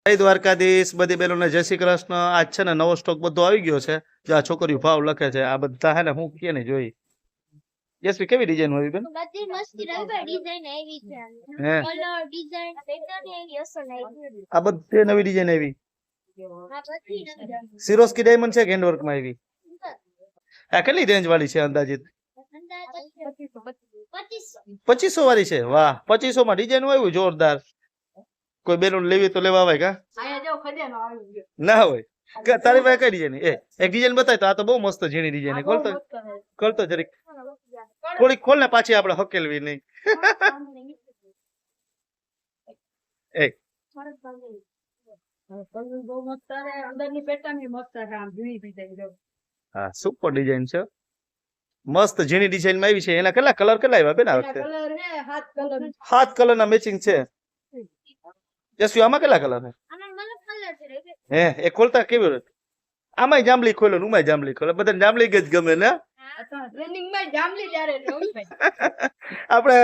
જય દ્વારકાધીશ બધી બેનોને જય શ્રી કૃષ્ણ। આજ છે ને નવો સ્ટોક બધો આવી ગયો છે। જે આ છોકરીઓ ભાવ લખે છે આ બધા હે ને હું કે ને જોઈ યશવી કેવી ડિઝાઇન હોય બેન? બધી મસ્તી રવિવાર ડિઝાઇન આવી છે હે કલર ડિઝાઇન પેટર્ન એવી અસલ આવી આ બધી નવી ડિઝાઇન આવી। આ બધી નવી સિરોસ્કી ડાયમંડ છે કે હેન્ડવર્ક માં આવી? આ કેટલી રેન્જ વાળી છે અંદાજિત? અંદાજે 2500 2500 વાળી છે। વાહ 2500 માં ડિઝાઇન આવ્યું જોરદાર। કોઈ બેનો લેવી તો લેવા આવે કા? આયા જો ખજાનો આવી ગયો ના હોય કે તારી પાસે કઈ ડિઝાઇન એ એક ડિઝાઇન બતાય તો આ તો બહુ મસ્ત ઝીણી ડિઝાઇન ખોલતો ખોલતો જરીક થોડીક ખોલ ને પાછી આપણે હકેલવી નહીં। એક કલર બહુ મસ્ત છે અંદરની પેટર્ન બી મસ્ત છે આમ જુઈ બી થઈ જો હા સુપર ડિઝાઇન છે મસ્ત ઝીણી ડિઝાઇન માં આવી છે। એના કેટલા કલર કેટલા આવ્યા બેન આ વખતે? કલર હે હાથ 7 કલર ના મેચિંગ છે। યશવી આમાં કેટલા કલર છે? આમાં મને કલર છે રે હે એ ખોલતા કેવી રીતે? આમાંય જાંબલી ખોલો ને ઉમાંય જાંબલી ખોલો બધાને જાંબલી જ ગમે ને? ટ્રેનિંગ માં જામલી ત્યારે રવિભાઈ આપણે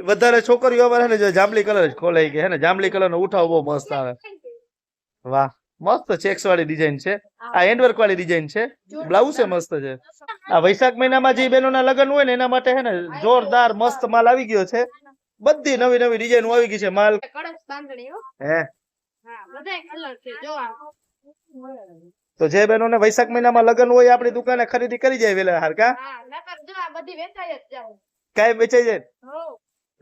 વધારે છોકરીઓ અમારે ને જો જાંબલી કલર જ ખોલે કે હે ને જાંબલી કલર નો ઉઠાવ બહુ મસ્ત આવે। વાહ મસ્ત ચેક્સ વાળી ડિઝાઇન છે। આ હેન્ડવર્ક વાળી ડિઝાઇન છે। બ્લાઉઝ છે મસ્ત છે। આ વૈશાખ મહિનામાં જે બહેનોના લગ્ન હોય ને એના માટે હે ને જોરદાર મસ્ત માલ આવી ગયો છે। બધી નવી નવી ડિઝાઇન આવી ગઈ છે માલ કડક બાંધણી હો હે હા બધાય કલર છે જો આ તો જે બહેનોને વૈશાખ મહિનામાં લગ્ન હોય આપણી દુકાને ખરીદી કરી જાય વેલા હાર કા? હા નકર જો આ બધી વેચાય જ જાવ કાઈ વેચાઈ જાય હો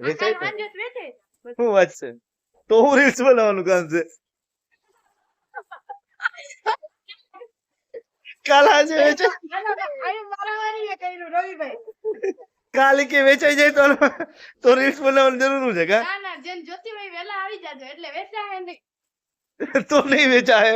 વેચાય આ હાંજે વેચાય શું વાત છે? તો હું રીલ્સ બનાવવાનું કામ છે કાલ આજે વેચાય આયુ મારાવારી કર્યું રવિભાઈ કાલે કે વેચાઈ જાય તો રીલ્સ બનાવવાની જરૂર છે કા? ના ના જેન જોતી હોય વેલા આવી જાજો એટલે વેચાય નહીં તો નહીં વેચાય